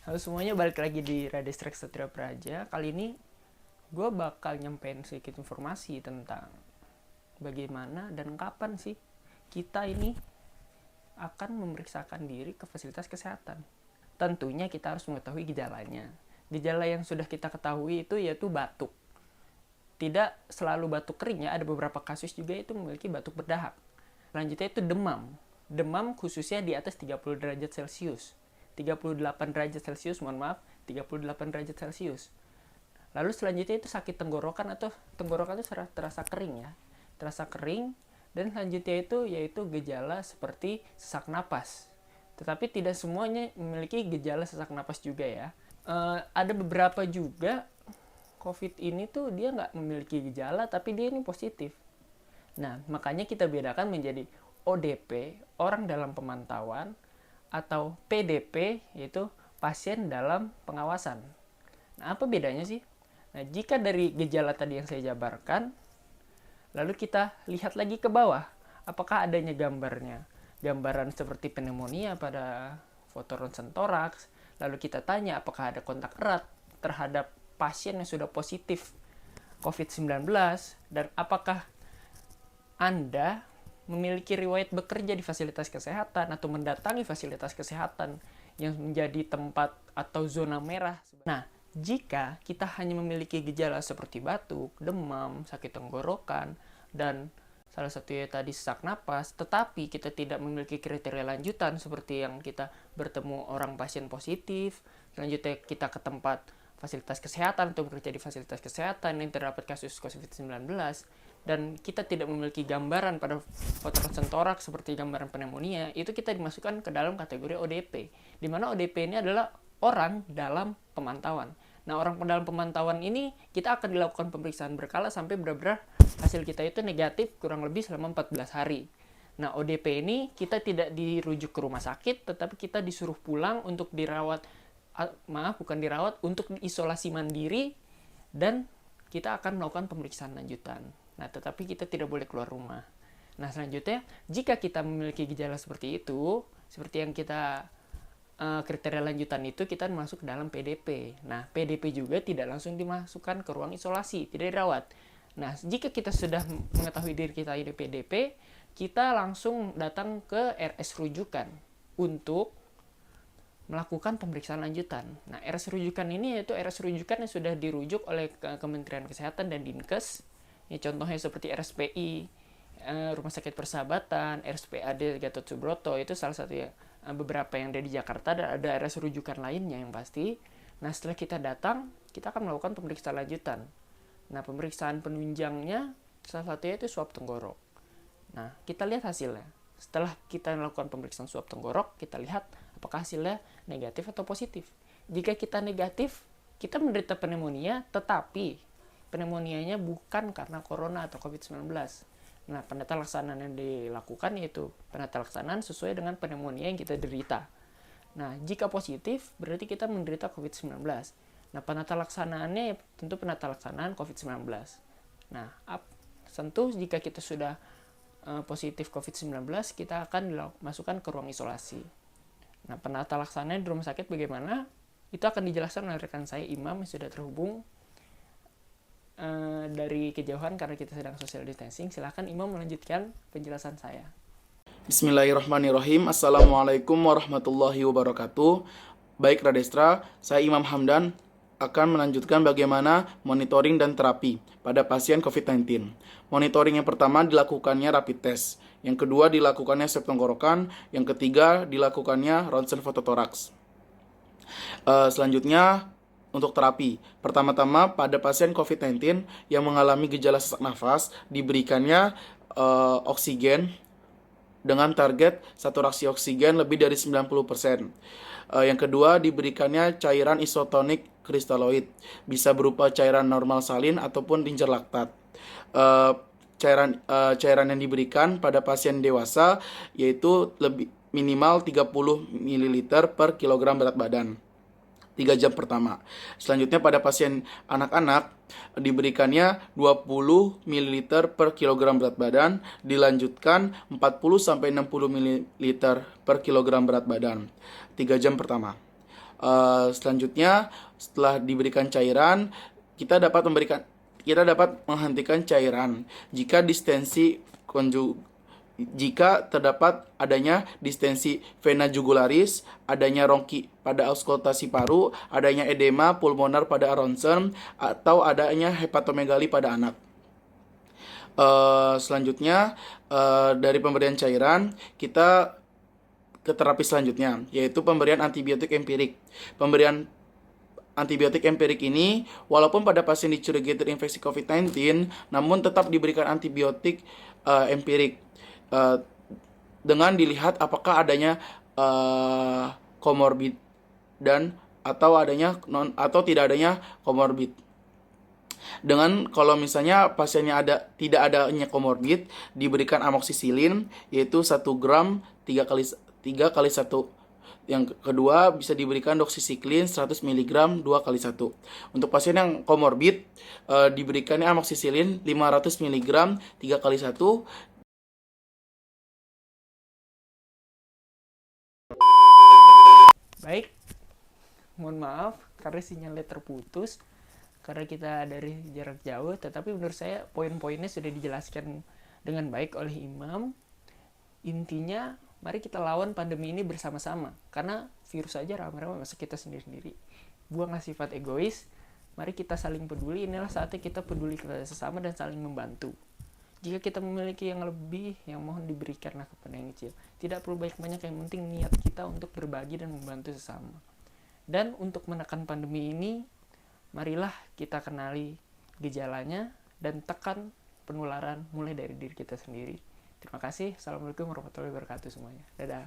Halo semuanya, balik lagi di Radistrek Satria Praja. Kali ini gue bakal nyampein sedikit informasi tentang bagaimana dan kapan sih kita ini akan memeriksakan diri ke fasilitas kesehatan. Tentunya kita harus mengetahui gejalanya. Gejala yang sudah kita ketahui itu yaitu batuk. Tidak selalu batuk kering ya, ada beberapa kasus juga itu memiliki batuk berdahak. Selanjutnya itu demam. Demam khususnya di atas 30 derajat Celcius. 38 derajat Celcius, mohon maaf, 38 derajat Celcius. Lalu selanjutnya itu sakit tenggorokan atau tenggorokan itu terasa kering ya. Terasa kering, dan selanjutnya itu yaitu gejala seperti sesak napas. Tetapi tidak semuanya memiliki gejala sesak napas juga ya. Ada beberapa juga COVID ini tuh dia nggak memiliki gejala tapi dia ini positif. Nah, makanya kita bedakan menjadi ODP, orang dalam pemantauan, atau PDP, yaitu pasien dalam pengawasan. Nah, apa bedanya sih? Nah, jika dari gejala tadi yang saya jabarkan, lalu kita lihat lagi ke bawah, apakah adanya gambarnya? Gambaran seperti pneumonia pada foto ronsen toraks, lalu kita tanya apakah ada kontak erat terhadap pasien yang sudah positif COVID-19, dan apakah Anda memiliki riwayat bekerja di fasilitas kesehatan atau mendatangi fasilitas kesehatan yang menjadi tempat atau zona merah. Nah, jika kita hanya memiliki gejala seperti batuk, demam, sakit tenggorokan, dan salah satunya tadi sesak napas, tetapi kita tidak memiliki kriteria lanjutan seperti yang kita bertemu orang pasien positif, selanjutnya kita ke tempat fasilitas kesehatan atau bekerja di fasilitas kesehatan yang terdapat kasus COVID-19, dan kita tidak memiliki gambaran pada foto ronsen toraks seperti gambaran pneumonia, itu kita dimasukkan ke dalam kategori ODP, di mana ODP ini adalah orang dalam pemantauan. Nah, orang dalam pemantauan ini kita akan dilakukan pemeriksaan berkala sampai benar-benar hasil kita itu negatif kurang lebih selama 14 hari. Nah, ODP ini kita tidak dirujuk ke rumah sakit, tetapi kita disuruh pulang untuk dirawat, bukan dirawat, untuk isolasi mandiri, dan kita akan melakukan pemeriksaan lanjutan. Nah, tetapi kita tidak boleh keluar rumah. Nah, selanjutnya, jika kita memiliki gejala seperti itu, seperti yang kita kriteria lanjutan itu, kita masuk ke dalam PDP. Nah, PDP juga tidak langsung dimasukkan ke ruang isolasi, tidak dirawat. Nah, jika kita sudah mengetahui diri kita ini PDP, kita langsung datang ke RS rujukan untuk melakukan pemeriksaan lanjutan. Nah, RS rujukan ini yaitu RS rujukan yang sudah dirujuk oleh Kementerian Kesehatan dan Dinkes. Ya, contohnya seperti RSPI, Rumah Sakit Persahabatan, RSPAD Gatot Subroto, itu salah satu ya, beberapa yang ada di Jakarta, dan ada RS rujukan lainnya yang pasti. Nah, setelah kita datang, kita akan melakukan pemeriksaan lanjutan. Nah, pemeriksaan penunjangnya salah satunya itu swab tenggorok. Nah, kita lihat hasilnya. Setelah kita melakukan pemeriksaan swab tenggorok, kita lihat apakah hasilnya negatif atau positif. Jika kita negatif, kita menderita pneumonia, tetapi pneumonianya bukan karena corona atau COVID-19. Nah, penata laksanaan yang dilakukan yaitu penata laksanaan sesuai dengan pneumonia yang kita derita. Nah, jika positif, berarti kita menderita COVID-19. Nah, penata laksanaannya tentu penata laksanaan COVID-19. Nah, tentu jika kita sudah positif COVID-19, kita akan dimasukkan ke ruang isolasi. Nah, penata laksanaan di rumah sakit bagaimana? Itu akan dijelaskan oleh rekan saya Imam yang sudah terhubung dari kejauhan karena kita sedang social distancing. Silahkan Imam melanjutkan penjelasan saya. Bismillahirrahmanirrahim. Assalamualaikum warahmatullahi wabarakatuh. Baik Radestra, saya Imam Hamdan akan melanjutkan bagaimana monitoring dan terapi pada pasien COVID-19. Monitoring yang pertama dilakukannya rapid test, yang kedua dilakukannya swab tenggorokan, yang ketiga dilakukannya ronsen fototoraks. Selanjutnya untuk terapi, pertama-tama pada pasien COVID-19 yang mengalami gejala sesak nafas diberikannya oksigen dengan target saturasi oksigen lebih dari 90%. Yang kedua diberikannya cairan isotonik kristaloid, bisa berupa cairan normal salin ataupun tinja laktat. Cairan yang diberikan pada pasien dewasa yaitu lebih minimal 30 ml per kilogram berat badan 3 jam pertama. Selanjutnya pada pasien anak-anak diberikannya 20 ml per kilogram berat badan, dilanjutkan 40 sampai 60 ml per kilogram berat badan 3 jam pertama. Selanjutnya, setelah diberikan cairan, kita dapat menghentikan cairan jika terdapat adanya distensi vena jugularis, adanya rongki pada auskultasi paru, adanya edema pulmoner pada ronsen, atau adanya hepatomegali pada anak. Selanjutnya, dari pemberian cairan, kita ke terapi selanjutnya, yaitu pemberian antibiotik empirik. Pemberian antibiotik empirik ini, walaupun pada pasien dicurigai terinfeksi COVID-19, namun tetap diberikan antibiotik empirik dengan dilihat apakah adanya komorbid atau tidak adanya komorbid. Dengan kalau misalnya pasiennya tidak adanya komorbid, diberikan amoksisilin yaitu 1 gram 3 kali 1. Yang kedua bisa diberikan doksisiklin 100 mg 2 kali 1. Untuk pasien yang komorbid, diberikannya amoksisilin 500 mg 3 kali 1. Baik, mohon maaf karena sinyalnya terputus karena kita dari jarak jauh, tetapi menurut saya poin-poinnya sudah dijelaskan dengan baik oleh Imam. Intinya, mari kita lawan pandemi ini bersama-sama, karena virus aja rame-rame masuk kita sendiri-sendiri. Buanglah sifat egois, mari kita saling peduli. Inilah saatnya kita peduli kepada sesama dan saling membantu. Jika kita memiliki yang lebih, yang mohon diberikanlah kepada yang kecil. Tidak perlu banyak-banyak, yang penting niat kita untuk berbagi dan membantu sesama. Dan untuk menekan pandemi ini, marilah kita kenali gejalanya dan tekan penularan mulai dari diri kita sendiri. Terima kasih. Assalamualaikum warahmatullahi wabarakatuh semuanya. Dadah.